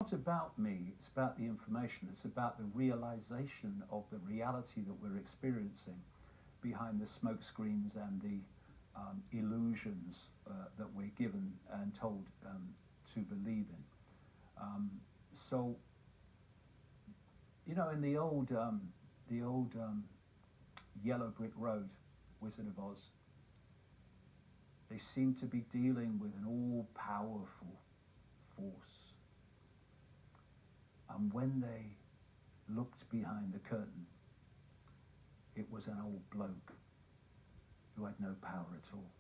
not about me, it's about the information, it's about the realization of the reality that we're experiencing behind the smoke screens and the illusions that we're given and told to believe in. So, you know, in the old Yellow Brick Road, Wizard of Oz, they seem to be dealing with an all-powerful force. And when they looked behind the curtain, it was an old bloke who had no power at all.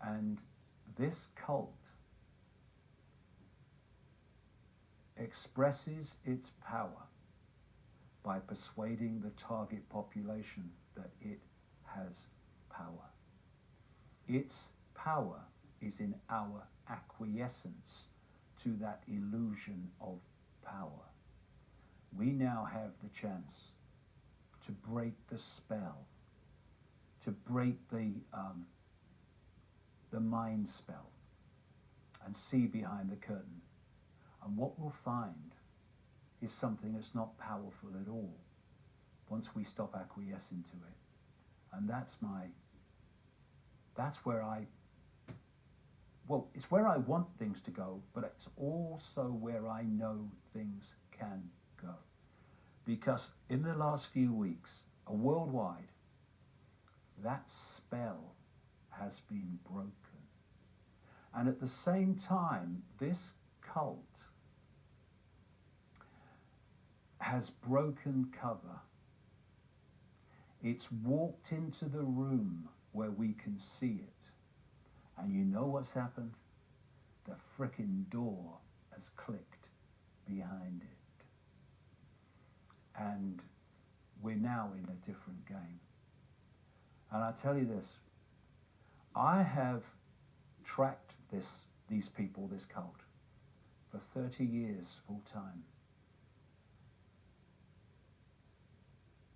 And this cult expresses its power by persuading the target population that it has power. Its power is in our acquiescence to that illusion of power. We now have the chance to break the spell, to break the mind spell and see behind the curtain. And what we'll find is something that's not powerful at all once we stop acquiescing to it. And that's where it's where I want things to go, but it's also where I know things can go. Because in the last few weeks, worldwide, that spell has been broken. And at the same time, this cult has broken cover. It's walked into the room where we can see it. And you know what's happened? The frickin' door has clicked behind it. And we're now in a different game. And I tell you this, I have tracked these people, this cult, for 30 years full time.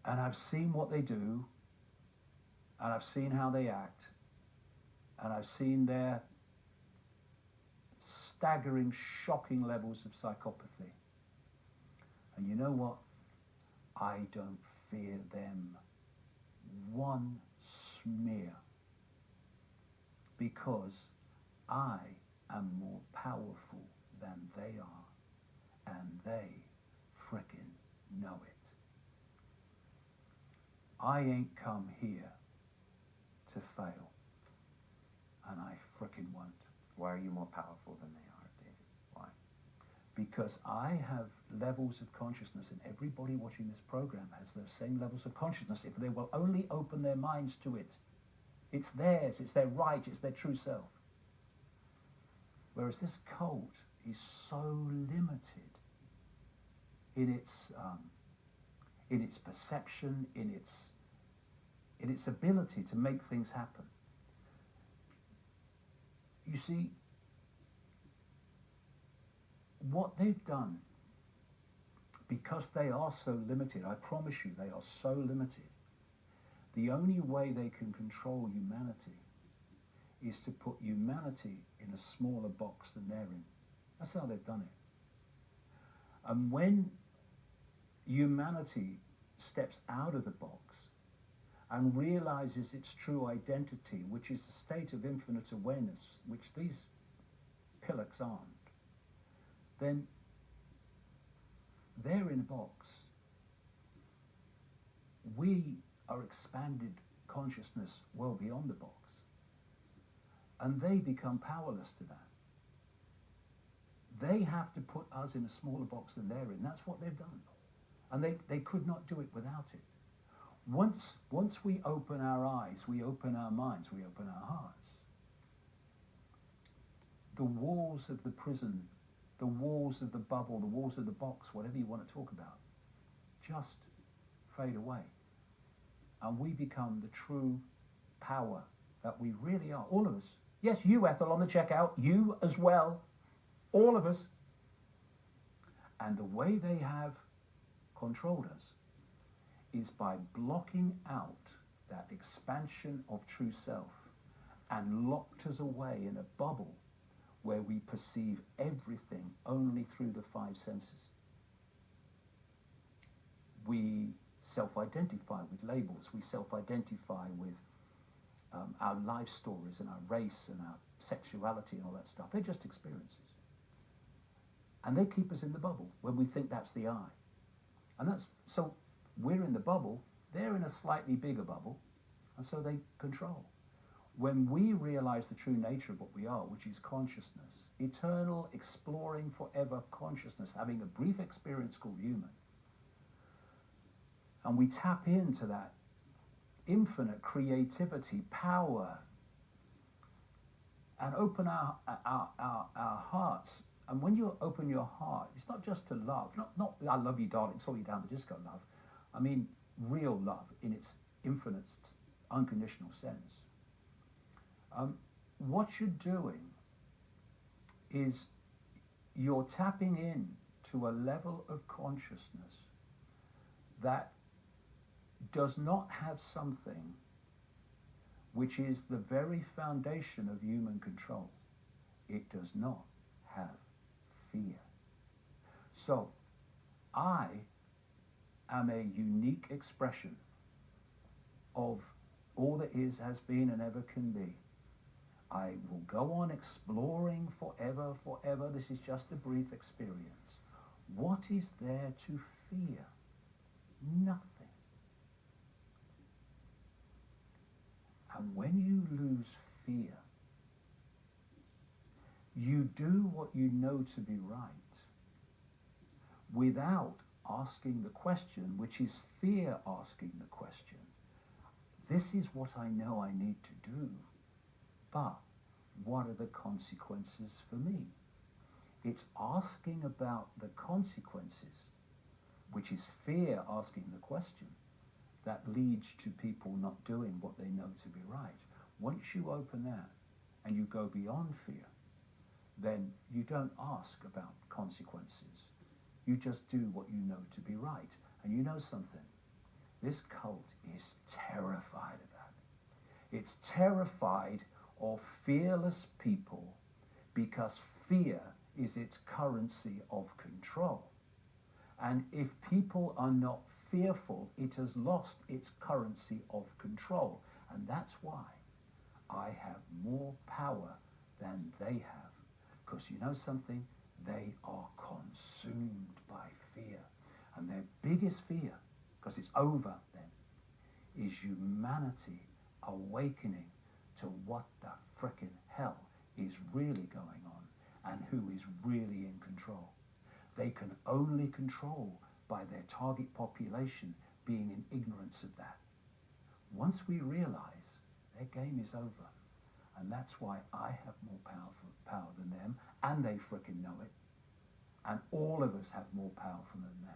And I've seen what they do, and I've seen how they act, and I've seen their staggering, shocking levels of psychopathy. And you know what? I don't fear them one smear, because I am more powerful than they are, and they frickin' know it. I ain't come here to fail, and I frickin' won't. Why are you more powerful than they are, David? Why? Because I have levels of consciousness, and everybody watching this program has those same levels of consciousness if they will only open their minds to it. It's theirs, it's their right, it's their true self. Whereas this cult is so limited in its perception, in its ability to make things happen. You see, what they've done, because they are so limited, I promise you they are so limited, the only way they can control humanity is to put humanity in a smaller box than they're in. That's how they've done it. And when humanity steps out of the box and realizes its true identity, which is a state of infinite awareness, which these pillocks aren't, then they're in a box. We are expanded consciousness well beyond the box. And they become powerless to that. They have to put us in a smaller box than they're in. That's what they've done. And they could not do it without it. Once we open our eyes, we open our minds, we open our hearts, the walls of the prison, the walls of the bubble, the walls of the box, whatever you want to talk about, just fade away. And we become the true power that we really are. All of us. Yes, you, Ethel, on the checkout. You as well. All of us. And the way they have controlled us is by blocking out that expansion of true self and locked us away in a bubble where we perceive everything only through the five senses. We self-identify with labels. We self-identify with our life stories and our race and our sexuality and all that stuff. They're just experiences. And they keep us in the bubble when we think that's the I. And that's, so we're in the bubble, they're in a slightly bigger bubble, and so they control. When we realize the true nature of what we are, which is consciousness, eternal, exploring forever consciousness, having a brief experience called human, and we tap into that infinite creativity, power, and open our hearts. And when you open your heart, it's not just to love, not I love you, darling, saw you down the disco love. I mean real love in its infinite, unconditional sense. What you're doing is you're tapping in to a level of consciousness that does not have something which is the very foundation of human control. It does not have fear. So, I am a unique expression of all that is, has been, and ever can be. I will go on exploring forever, forever. This is just a brief experience. What is there to fear? Nothing. And when you lose fear, you do what you know to be right without asking the question, which is fear asking the question. This is what I know I need to do, but what are the consequences for me? It's asking about the consequences, which is fear asking the question, that leads to people not doing what they know to be right. Once you open that and you go beyond fear, then you don't ask about consequences. You just do what you know to be right. And you know something? This cult is terrified of that. It's terrified of fearless people because fear is its currency of control. And if people are not fearful, it has lost its currency of control. And that's why I have more power than they have. Because you know something? They are consumed by fear. And their biggest fear, because it's over then, is humanity awakening to what the frickin' hell is really going on and who is really in control. They can only control by their target population being in ignorance of that. Once we realize, their game is over. And that's why I have more power than them, and they frickin' know it. And all of us have more power than them.